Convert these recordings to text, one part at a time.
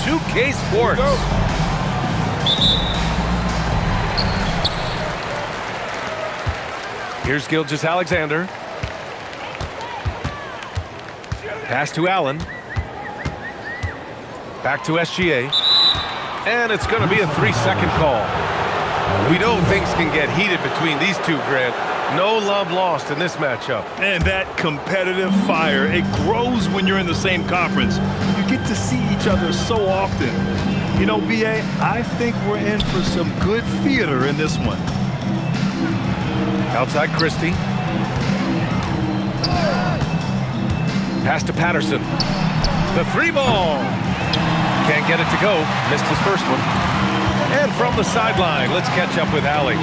2K Sports. Here's Gilgeous-Alexander. Pass to Allen. Back to SGA. And it's going to be a 3-second call. We know things can get heated between these two, Grant. No love lost in this matchup. And that competitive fire, it grows when you're in the same conference. You get to see each other so often. You know, B.A., I think we're in for some good theater in this one. Outside Christie. Pass to Patterson. The 3-ball. Can't get it to go. Missed his first one. And from the sideline, let's catch up with Allie.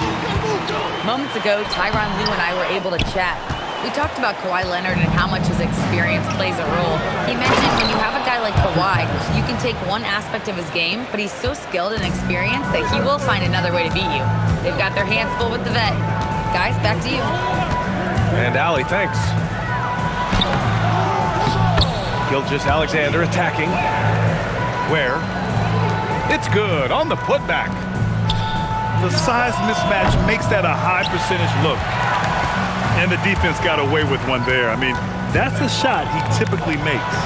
Moments ago, Tyronn Lue and I were able to chat. We talked about Kawhi Leonard and how much his experience plays a role. He mentioned when you have a guy like Kawhi, you can take one aspect of his game, but he's so skilled and experienced that he will find another way to beat you. They've got their hands full with the vet. Guys, back to you. And Allie, thanks. Gilgeous-Alexander attacking. Where? It's good on the putback. The size mismatch makes that a high percentage look. And the defense got away with one there. I mean, that's a shot he typically makes.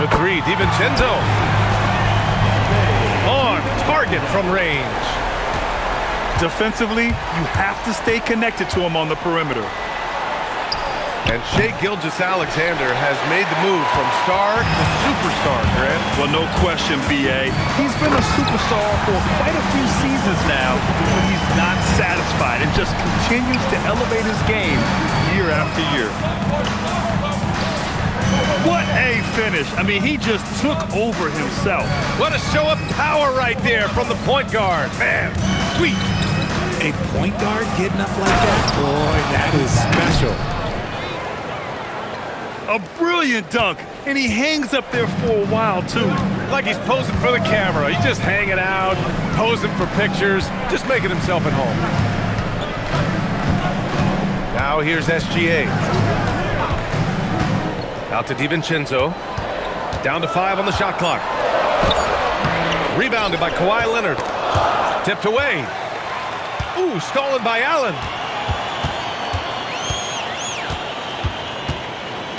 The 3, DiVincenzo. On target from range. Defensively, you have to stay connected to him on the perimeter. And Shai Gilgeous-Alexander has made the move from star to superstar, Grant. Well, no question, B.A. He's been a superstar for quite a few seasons now, but he's not satisfied and just continues to elevate his game year after year. What a finish. I mean, he just took over himself. What a show of power right there from the point guard. Man, sweet. A point guard getting up like that? Boy, that is special. A brilliant dunk, and he hangs up there for a while, too. Like he's posing for the camera. He's just hanging out, posing for pictures, just making himself at home. Now here's SGA. Out to DiVincenzo. Down to 5 on the shot clock. Rebounded by Kawhi Leonard. Tipped away. Ooh, stolen by Allen.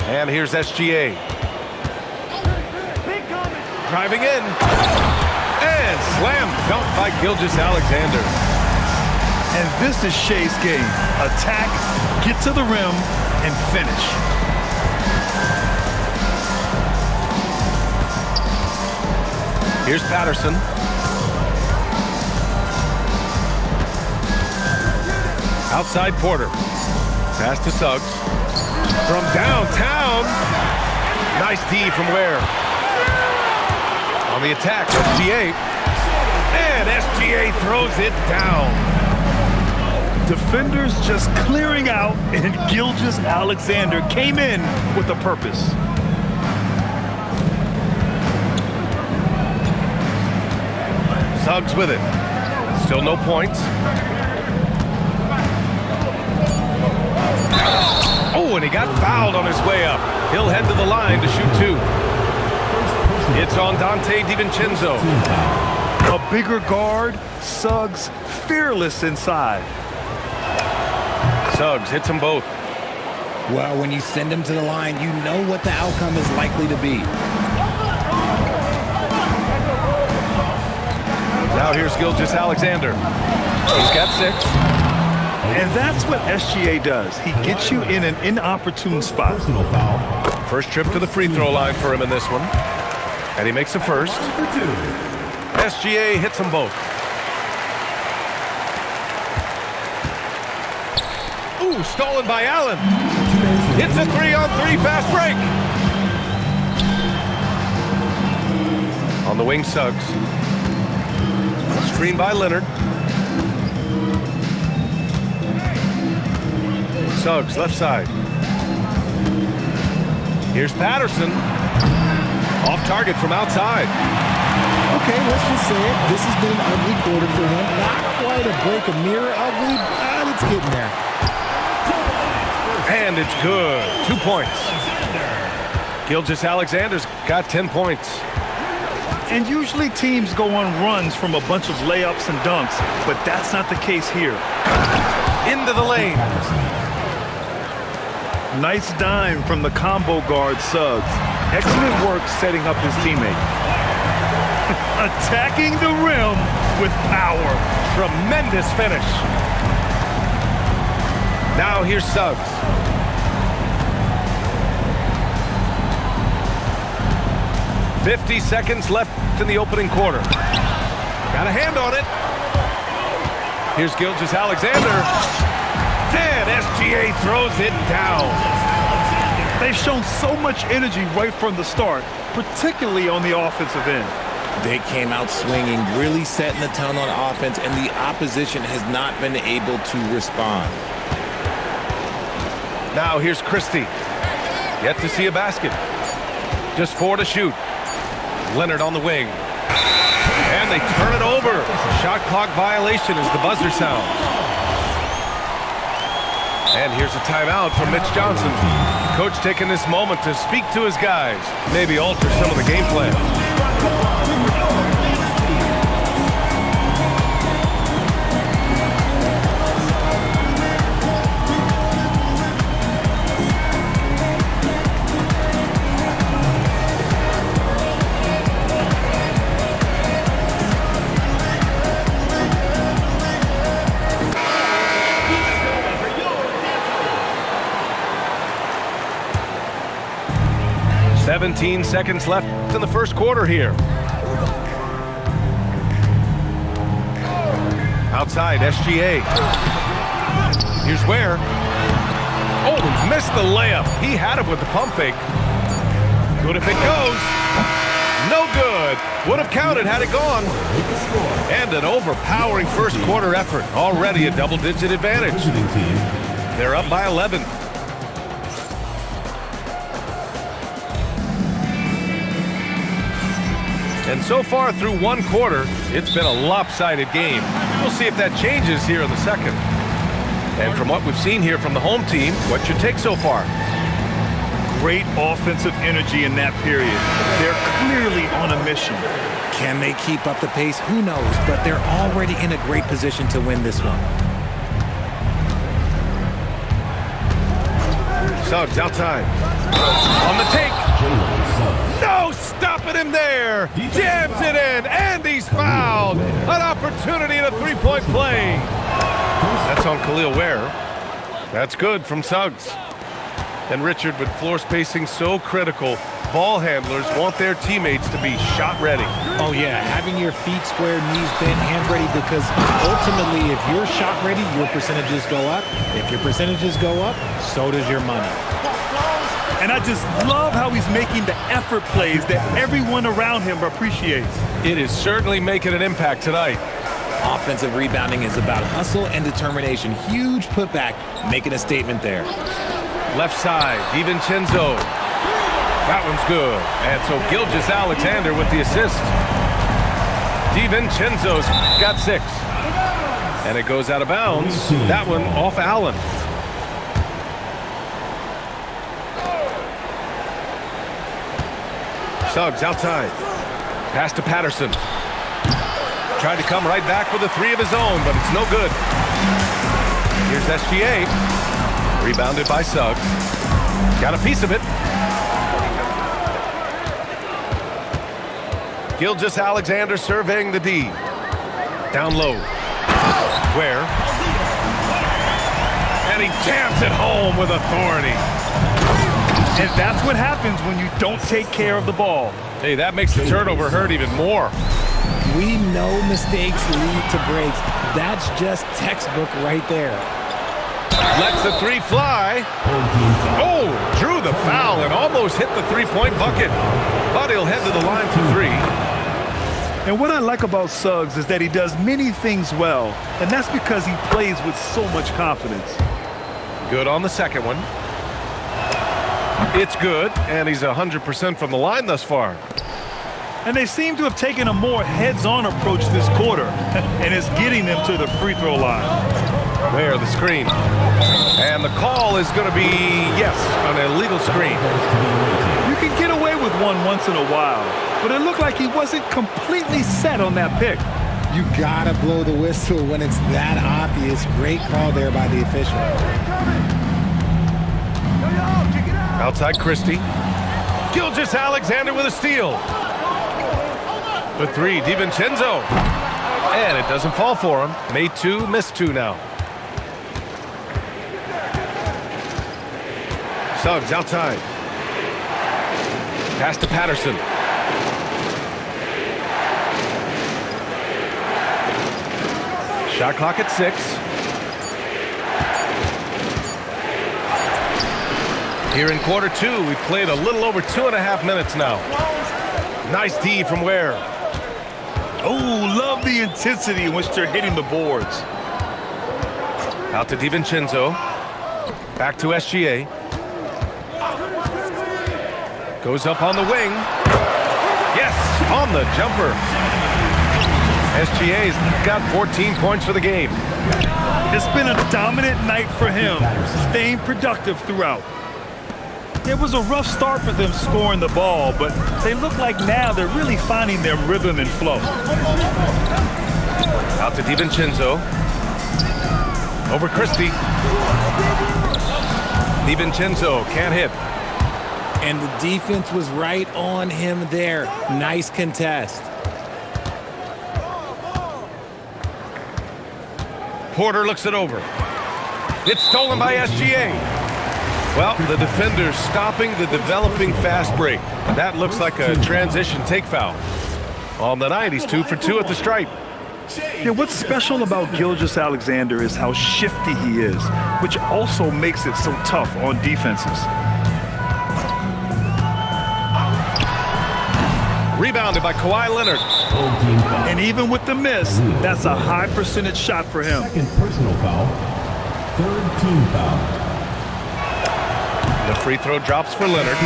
And here's SGA. Driving in. And slam dunk by Gilgeous-Alexander. And this is Shai's game. Attack, get to the rim, and finish. Here's Patterson. Outside Porter. Pass to Suggs. From downtown. Nice D from Ware. On the attack, SGA. And SGA throws it down. Defenders just clearing out, and Gilgeous-Alexander came in with a purpose. Suggs with it. Still no points. Oh, and he got fouled on his way up. He'll head to the line to shoot 2. It's on Dante DiVincenzo. A bigger guard, Suggs fearless inside. Suggs hits them both. Well, when you send them to the line, you know what the outcome is likely to be. Now here's Gilgeous-Alexander. He's got 6. And that's what SGA does. He gets you in an inopportune spot. First trip to the free throw line for him in this one. And he makes a first. SGA hits them both. Ooh, stolen by Allen. Hits a 3-on-3 fast break. On the wing, Suggs. Screen by Leonard. Suggs, left side. Here's Patterson. Off target from outside. Okay, let's just say it. This has been an ugly quarter for him. Not quite a break of mirror ugly, but it's getting there. And it's good. 2 points. Gilgeous-Alexander's got 10 points. And usually teams go on runs from a bunch of layups and dunks, but that's not the case here. Into the lane. Nice dime from the combo guard Suggs. Excellent work setting up his teammate. Attacking the rim with power. Tremendous finish. Now here's Suggs. "50 seconds left in the opening quarter. Got a hand on it. Here's Gilgeous-Alexander. And SGA throws it down. They've shown so much energy right from the start, particularly on the offensive end. They came out swinging, really setting the tone on offense, and the opposition has not been able to respond. Now here's Christie. Yet to see a basket. Just 4 to shoot. Leonard on the wing. And they turn it over. Shot clock violation as the buzzer sounds. And here's a timeout from Mitch Johnson. Coach taking this moment to speak to his guys. Maybe alter some of the game plan. 17 seconds left in the first quarter here. Outside, SGA. Here's Ware. Oh, missed the layup. He had it with the pump fake. Good if it goes. No good. Would have counted had it gone. And an overpowering first quarter effort. Already a double-digit advantage. They're up by 11. And so far through one quarter, it's been a lopsided game. We'll see if that changes here in the second. And from what we've seen here from the home team, what's your take so far? Great offensive energy in that period. They're clearly on a mission. Can they keep up the pace? Who knows, but they're already in a great position to win this one. Suggs outside. On the take. No, stopping him there. Jams it in, and he's fouled. An opportunity in a three-point play. That's on Khalil Ware. That's good from Suggs. And Richard, with floor spacing so critical, ball handlers want their teammates to be shot ready. Oh, yeah, having your feet square, knees bent, hand ready, because ultimately, if you're shot ready, your percentages go up. If your percentages go up, so does your money. And I just love how he's making the effort plays that everyone around him appreciates. It is certainly making an impact tonight. Offensive rebounding is about hustle and determination. Huge putback, making a statement there. Left side, DiVincenzo. That one's good. And so Gilgeous-Alexander with the assist. DiVincenzo's got 6. And it goes out of bounds. That one off Allen. Suggs outside. Pass to Patterson. Tried to come right back with a 3 of his own, but it's no good. Here's SGA. Rebounded by Suggs. Got a piece of it. Gilgeous-Alexander surveying the D. Down low. Where? And he jams it home with authority. And that's what happens when you don't take care of the ball. Hey, that makes the turnover hurt even more. We know mistakes lead to breaks. That's just textbook right there. Lets the 3 fly. Oh, drew the foul and almost hit the three-point bucket. But he'll head to the line for 3. And what I like about Suggs is that he does many things well, and that's because he plays with so much confidence. Good on the second one. It's good, and he's 100% from the line thus far. And they seem to have taken a more heads-on approach this quarter, and it's getting them to the free throw line. There, the screen. And the call is going to be, yes, an illegal screen. You can get away with one once in a while, but it looked like he wasn't completely set on that pick. You gotta blow the whistle when it's that obvious. Great call there by the official. Outside Christie. Gilgeous-Alexander with a steal. The three, DiVincenzo. And it doesn't fall for him. Made two, missed two now. Suggs outside. Pass to Patterson. Shot clock at 6. Here in quarter 2, we played a little over 2.5 minutes now. Nice D from Ware. Oh, love the intensity in which they're hitting the boards. Out to DiVincenzo. Back to SGA. Goes up on the wing. Yes, on the jumper. SGA's got 14 points for the game. It's been a dominant night for him, staying productive throughout. It was a rough start for them scoring the ball, but they look like now they're really finding their rhythm and flow. Out to DiVincenzo. Over Christie. DiVincenzo can't hit. And the defense was right on him there. Nice contest. Porter looks it over. It's stolen by SGA. Well, the defender's stopping the developing fast break. That looks like a transition take foul. On the night, he's 2 for 2 at the stripe. Yeah, what's special about Gilgeous-Alexander is how shifty he is, which also makes it so tough on defenses. Rebounded by Kawhi Leonard. And even with the miss, that's a high percentage shot for him. Second personal foul. Third team foul. The free throw drops for Leonard.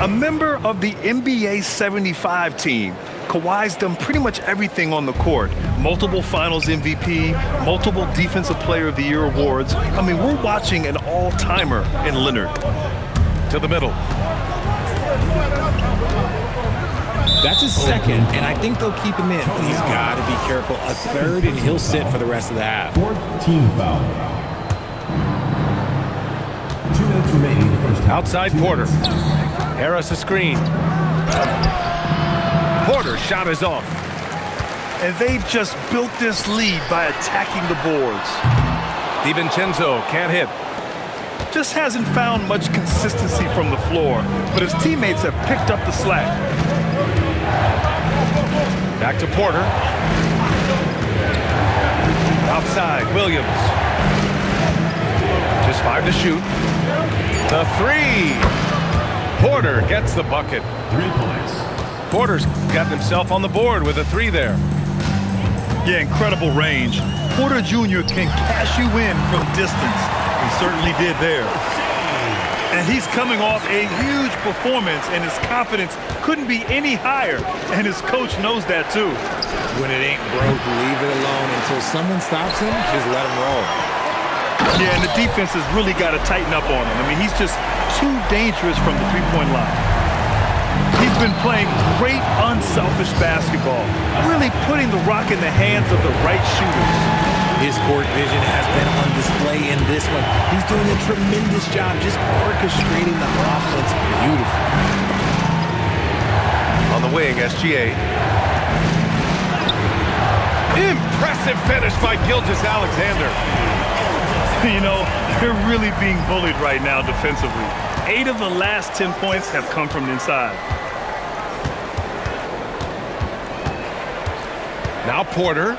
A member of the NBA 75 team, Kawhi's done pretty much everything on the court. Multiple Finals MVP, multiple Defensive Player of the Year awards. I mean, we're watching an all-timer in Leonard. To the middle. That's his second, and I think they'll keep him in. But he's got to be careful. A third, and he'll sit for the rest of the half. Fourth team foul. 2 minutes remaining in the first half. Outside Porter. Harris a screen. Porter's shot is off. And they've just built this lead by attacking the boards. DiVincenzo can't hit. Just hasn't found much consistency from the floor, but his teammates have picked up the slack. Back to Porter. Outside, Williams. Just 5 to shoot. The 3. Porter gets the bucket. 3 points. Porter's got himself on the board with a 3 there. Yeah, incredible range. Porter Jr. can cash you in from distance. He certainly did there. And he's coming off a huge performance, and his confidence couldn't be any higher. And his coach knows that, too. When it ain't broke, leave it alone until someone stops him. Just let him roll. Yeah, and the defense has really got to tighten up on him. I mean, he's just too dangerous from the three-point line. He's been playing great, unselfish basketball, really putting the rock in the hands of the right shooters. His court vision has been on display in this one. He's doing a tremendous job just orchestrating the offense beautifully. On the wing, SGA. Impressive finish by Gilgeous-Alexander. You know, they're really being bullied right now defensively. 8 of the last 10 points have come from inside. Now Porter.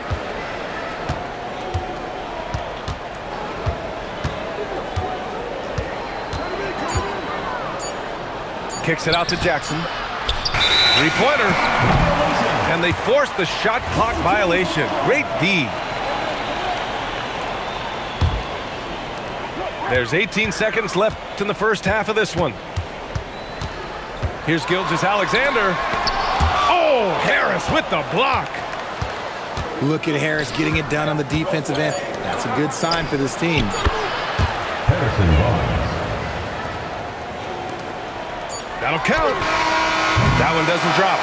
Kicks it out to Jackson. 3-pointer. And they force the shot clock violation. Great D. There's 18 seconds left in the first half of this one. Here's Gilgeous-Alexander. Oh, Harris with the block. Look at Harris getting it done on the defensive end. That's a good sign for this team. Harrison Barnes. That'll count. That one doesn't drop.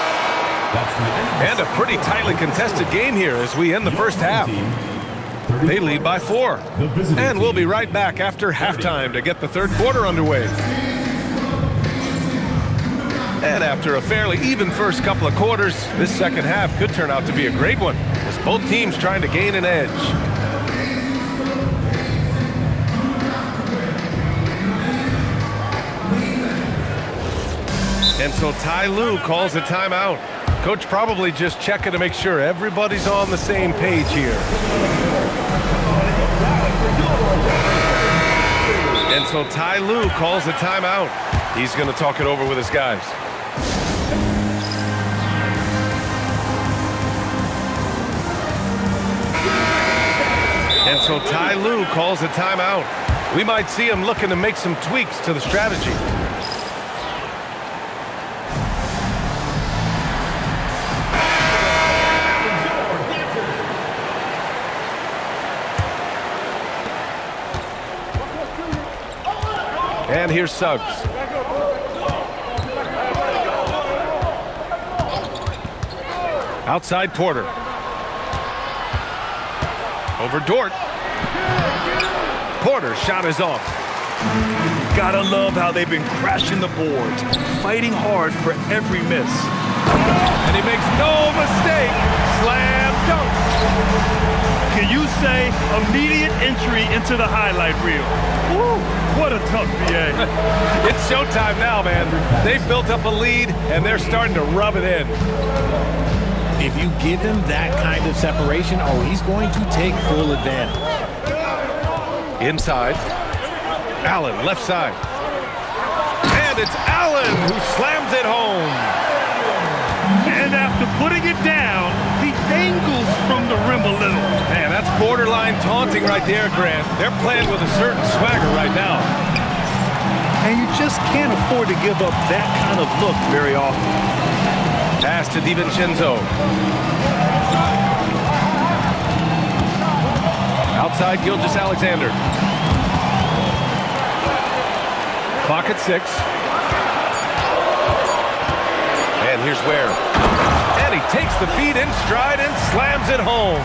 That's the end. And a pretty tightly contested game here as we end the first half. They lead by 4. And we'll be right back after halftime to get the third quarter underway. And after a fairly even first couple of quarters, this second half could turn out to be a great one, as both teams trying to gain an edge. And so Ty Lue calls a timeout. Coach probably just checking to make sure everybody's on the same page here. And so Ty Lue calls a timeout. He's going to talk it over with his guys. And so Ty Lue calls a timeout. We might see him looking to make some tweaks to the strategy. And here's Suggs. Outside Porter. Over Dort. Porter's shot is off. Gotta love how they've been crashing the boards, fighting hard for every miss. And he makes no mistake. Slam dunk. Can you say immediate entry into the highlight reel? Woo, what a tough BA. It's showtime now, man. They've built up a lead, and they're starting to rub it in. If you give him that kind of separation, oh, he's going to take full advantage. Inside. Allen, left side. And it's Allen who slams it home. And after putting it down, he dangles from the rim a little. Man, that's borderline taunting right there, Grant. They're playing with a certain swagger right now. And you just can't afford to give up that kind of look very often. Pass to DiVincenzo. Outside Gilgeous-Alexander. Clock at 6. And here's Ware. And he takes the feed in stride and slams it home.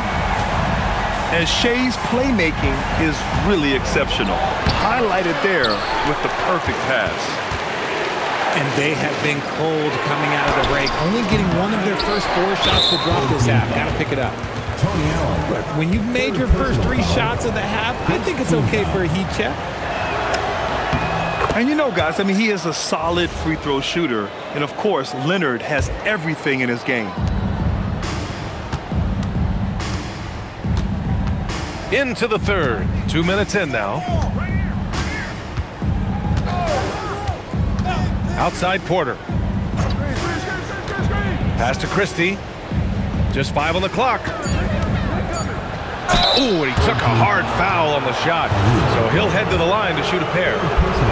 And Shea's playmaking is really exceptional. Highlighted there with the perfect pass. And they have been cold coming out of the break, only getting one of their first 4 shots to drop this half. Got to pick it up. Tony Allen. But when you've made your first 3 shots of the half, I think it's okay for a heat check. And you know, guys, I mean, he is a solid free throw shooter. And, of course, Leonard has everything in his game. Into the third. 2 minutes in now. Outside Porter. Pass to Christie. Just 5 on the clock. Ooh, and he took a hard foul on the shot. So he'll head to the line to shoot a pair.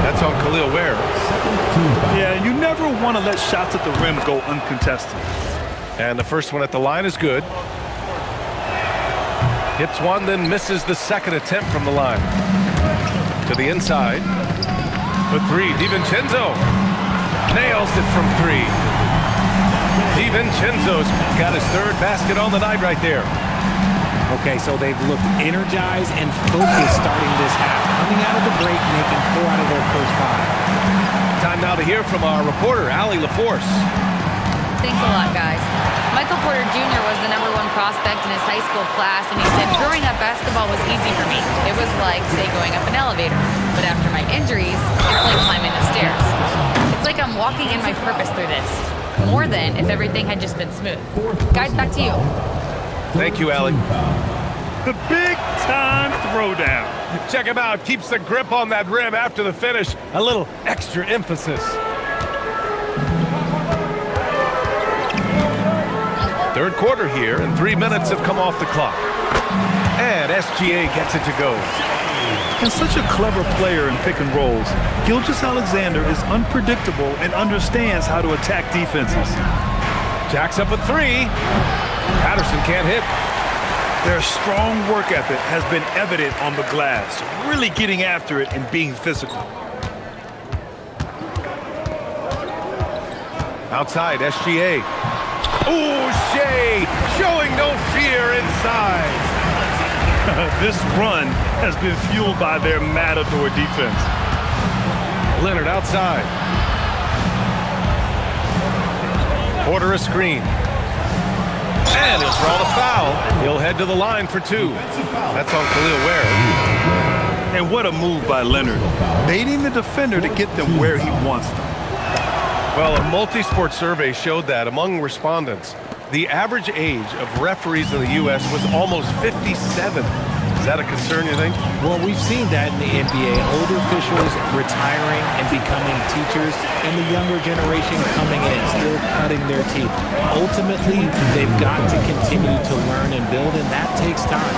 That's on Khalil Ware. Yeah, you never want to let shots at the rim go uncontested. And the first one at the line is good. Hits one, then misses the second attempt from the line. To the inside. For 3, DiVincenzo. Nails it from 3. DiVincenzo's got his 3rd basket on the night right there. Okay, so they've looked energized and focused starting this half. Coming out of the break, making 4 out of their first 5. Time now to hear from our reporter, Allie LaForce. Thanks a lot, guys. Michael Porter Jr. was the #1 prospect in his high school class, and he said, growing up, basketball was easy for me. It was like, say, going up an elevator. But after my injuries, it's like climbing the stairs. It's like I'm walking in my purpose through this. More than if everything had just been smooth. Guys, back to you. Thank you, Allie. The big time throwdown. Check him out. Keeps the grip on that rim after the finish. A little extra emphasis. Third quarter here, and 3 minutes have come off the clock. And SGA gets it to go. And such a clever player in pick and rolls, Gilgeous-Alexander is unpredictable and understands how to attack defenses. Jack's up at 3. Patterson can't hit. Their strong work ethic has been evident on the glass, really getting after it and being physical. Outside, SGA. Ooh, Shea showing no fear inside. This run has been fueled by their matador defense. Leonard outside. Porter a screen. And he'll draw the foul. He'll head to the line for 2. That's on Khalil Ware. And what a move by Leonard, baiting the defender to get them where he wants them. Well, a multi-sport survey showed that among respondents, the average age of referees in the U.S. was almost 57. Is that a concern, you think? Well, we've seen that in the NBA. Older officials retiring and becoming teachers, and the younger generation coming in, still cutting their teeth. Ultimately, they've got to continue to learn and build, and that takes time.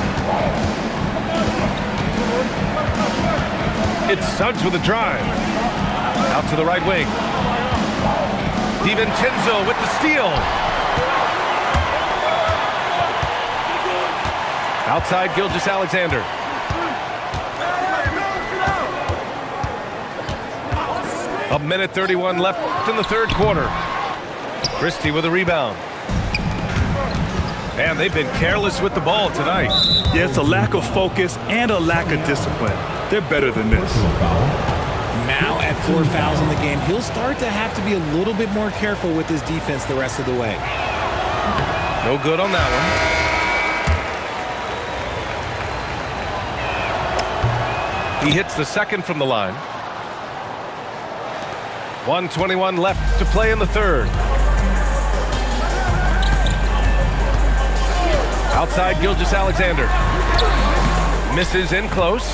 It's Suggs with a drive. Out to the right wing. DiVincenzo with the steal. Outside Gilgeous-Alexander. A minute 31 left in the third quarter. Christie with a rebound. Man, they've been careless with the ball tonight. Yeah, it's a lack of focus and a lack of discipline. They're better than this. Now at 4 fouls in the game, he'll start to have to be a little bit more careful with his defense the rest of the way. No good on that one. He hits the second from the line. 1:21 left to play in the third. Outside Gilgeous-Alexander. Misses in close.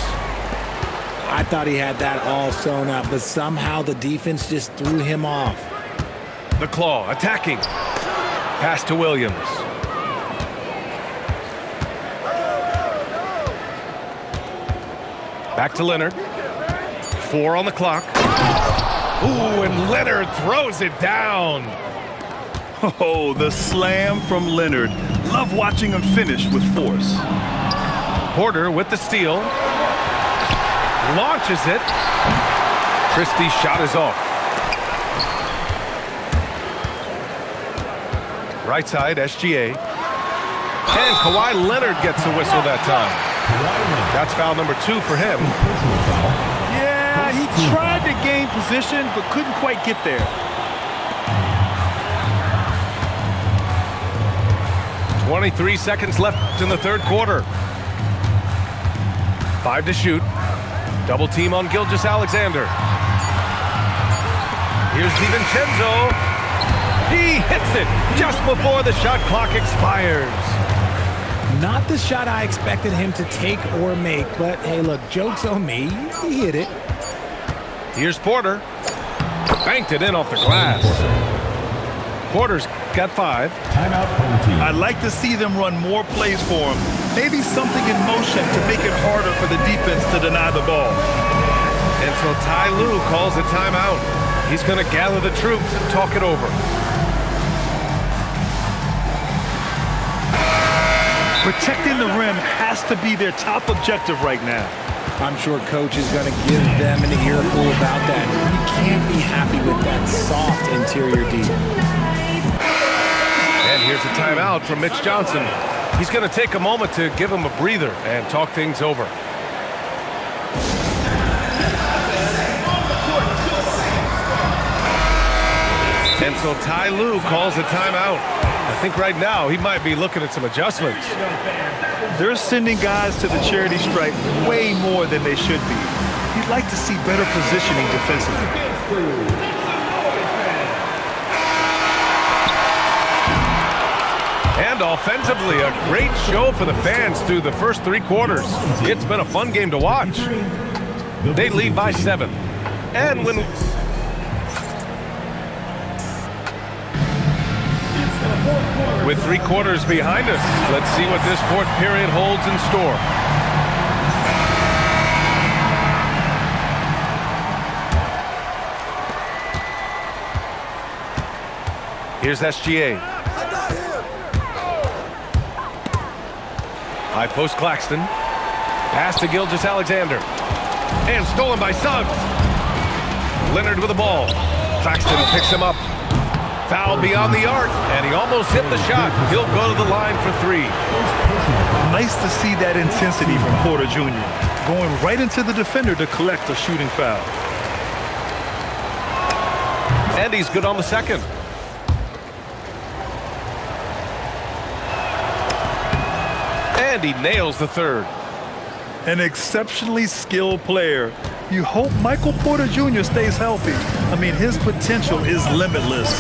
I thought he had that all sewn up, but somehow the defense just threw him off. The Claw attacking. Pass to Williams. Back to Leonard. 4 on the clock. Ooh, and Leonard throws it down. Oh, the slam from Leonard. Love watching him finish with force. Porter with the steal. Launches it. Christie's shot is off. Right side, SGA. And Kawhi Leonard gets a whistle that time. That's foul number 2 for him. Yeah, he tried to gain position, but couldn't quite get there. 23 seconds left in the third quarter. 5 to shoot. Double team on Gilgeous-Alexander. Here's DiVincenzo. He hits it just before the shot clock expires. Not the shot I expected him to take or make, but hey, look, joke's on me. He hit it. Here's Porter. Banked it in off the glass. Porter's got 5. Timeout home team. I'd like to see them run more plays for him. Maybe something in motion to make it harder for the defense to deny the ball. And so Ty Lue calls a timeout. He's going to gather the troops and talk it over. Protecting the rim has to be their top objective right now. I'm sure coach is going to give them an earful about that. You can't be happy with that soft interior D. And here's a timeout from Mitch Johnson. He's going to take a moment to give him a breather and talk things over. And so Ty Lue calls a timeout. I think right now he might be looking at some adjustments. They're sending guys to the charity stripe way more than they should be. You'd like to see better positioning defensively. And offensively, a great show for the fans through the first 3 quarters. It's been a fun game to watch. They lead by 7. And when... With 3 quarters behind us, let's see what this fourth period holds in store. Here's SGA. High post Claxton. Pass to Gilgeous-Alexander. And stolen by Suggs. Leonard with the ball. Claxton picks him up. Foul beyond the arc, and he almost hit the shot. He'll go to the line for 3. Nice to see that intensity from Porter Jr. Going right into the defender to collect a shooting foul. And he's good on the second. And he nails the third. An exceptionally skilled player. You hope Michael Porter Jr. stays healthy. I mean, his potential is limitless.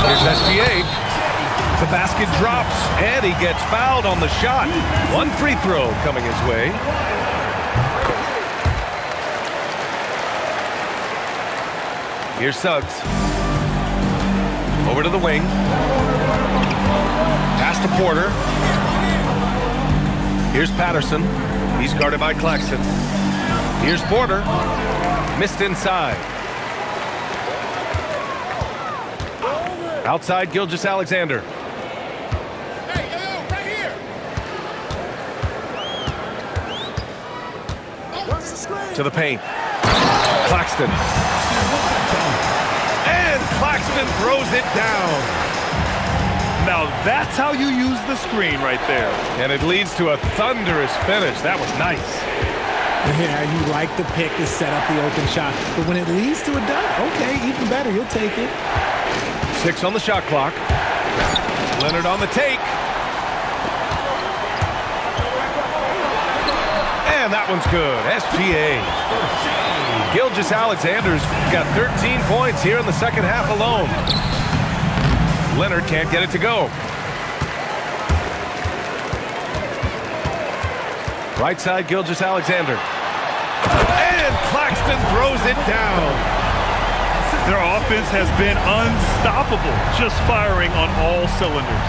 Here's SGA. The basket drops, and he gets fouled on the shot. 1 free throw coming his way. Here's Suggs. Over to the wing. Pass to Porter. Here's Patterson. He's guarded by Claxton. Here's Porter. Missed inside. Outside, Gilgeous-Alexander. Right here. To the paint. Claxton. And Claxton throws it down. Now that's how you use the screen right there. And it leads to a thunderous finish. That was nice. Yeah, you like the pick to set up the open shot. But when it leads to a dunk, okay, even better. You'll take it. 6 on the shot clock. Leonard on the take. And that one's good. SGA. Gilgeous-Alexander's got 13 points here in the second half alone. Leonard can't get it to go. Right side, Gilgeous-Alexander. And Claxton throws it down. Their offense has been unstoppable, just firing on all cylinders.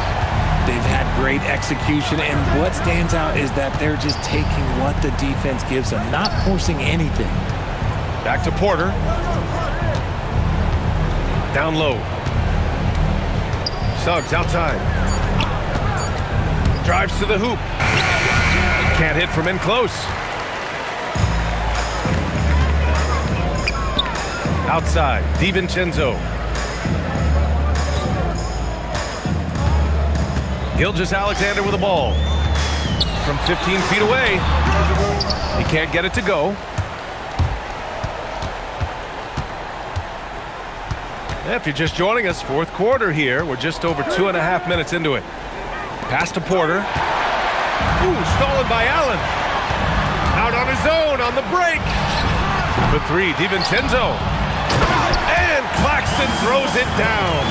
They've had great execution, and what stands out is that they're just taking what the defense gives them, not forcing anything. Back to Porter. Down low. Suggs outside. Drives to the hoop. Can't hit from in close. Outside, DiVincenzo. Gilgeous-Alexander with the ball. From 15 feet away. He can't get it to go. If you're just joining us, fourth quarter here. We're just over 2.5 minutes into it. Pass to Porter. Ooh, stolen by Allen. Out on his own on the break. For 3, DiVincenzo. And Claxton throws it down.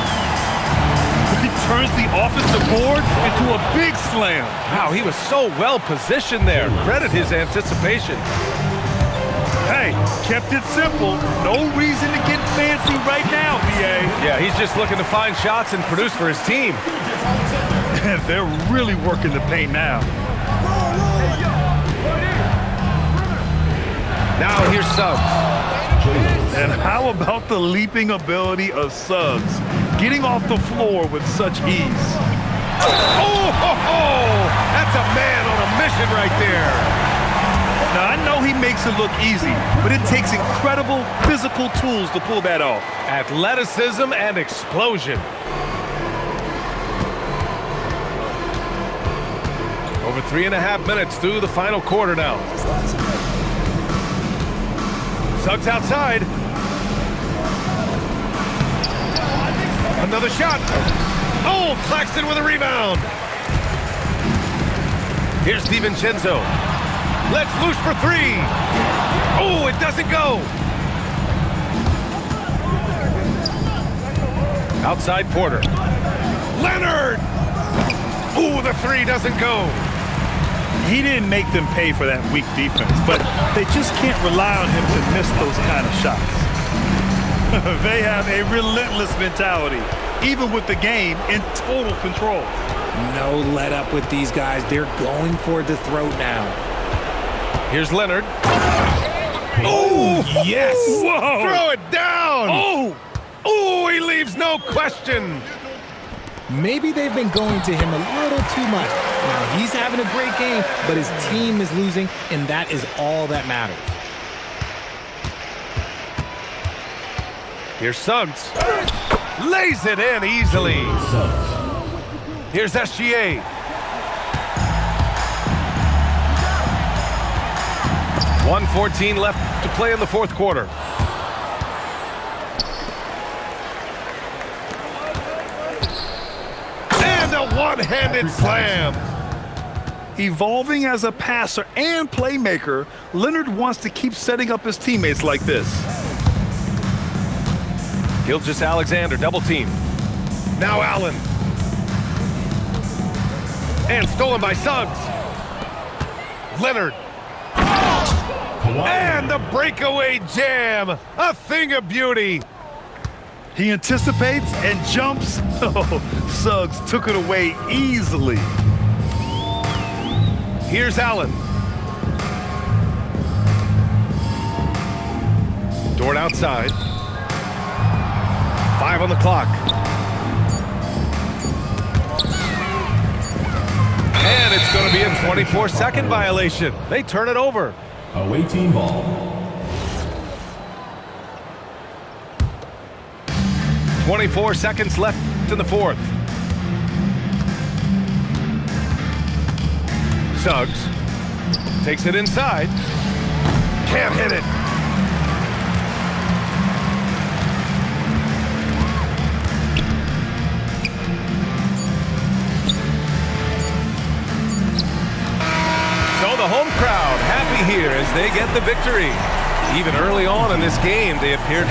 He turns the offensive board into a big slam. Wow, he was so well positioned there. Credit his anticipation. Hey, kept it simple. No reason to get fancy right now, BA. Yeah, he's just looking to find shots and produce for his team. And they're really working the paint now. Now here's Suggs. And how about the leaping ability of Suggs? Getting off the floor with such ease. Oh, ho, ho! That's a man on a mission right there. Now, I know he makes it look easy, but it takes incredible physical tools to pull that off. Athleticism and explosion. Over 3.5 minutes through the final quarter now. Suggs outside. Another shot. Oh, Claxton with a rebound. Here's DiVincenzo. Let's loose for 3. Oh, it doesn't go. Outside Porter. Leonard. Ooh, the 3 doesn't go. He didn't make them pay for that weak defense, but they just can't rely on him to miss those kind of shots. They have a relentless mentality, even with the game in total control. No let up with these guys. They're going for the throat now. Here's Leonard. Oh, yes. Whoa. Throw it down. Oh. Oh, he leaves no question. Maybe they've been going to him a little too much. Now, he's having a great game, but his team is losing, and that is all that matters. Here's Suggs. Lays it in easily. Suggs. Here's SGA. .114 left to play in the fourth quarter. And a one-handed slam. Evolving as a passer and playmaker, Leonard wants to keep setting up his teammates like this. Gilgeous-Alexander, double team. Now Allen. And stolen by Suggs. Leonard. And the breakaway jam. A thing of beauty. He anticipates and jumps. Oh, Suggs took it away easily. Here's Allen. Dort outside. 5 on the clock. And it's going to be a 24-second violation. They turn it over. Away team ball. 24 seconds left in the fourth. Suggs takes it inside. Can't hit it. So the home crowd happy here as they get the victory. Even early on in this game, they appeared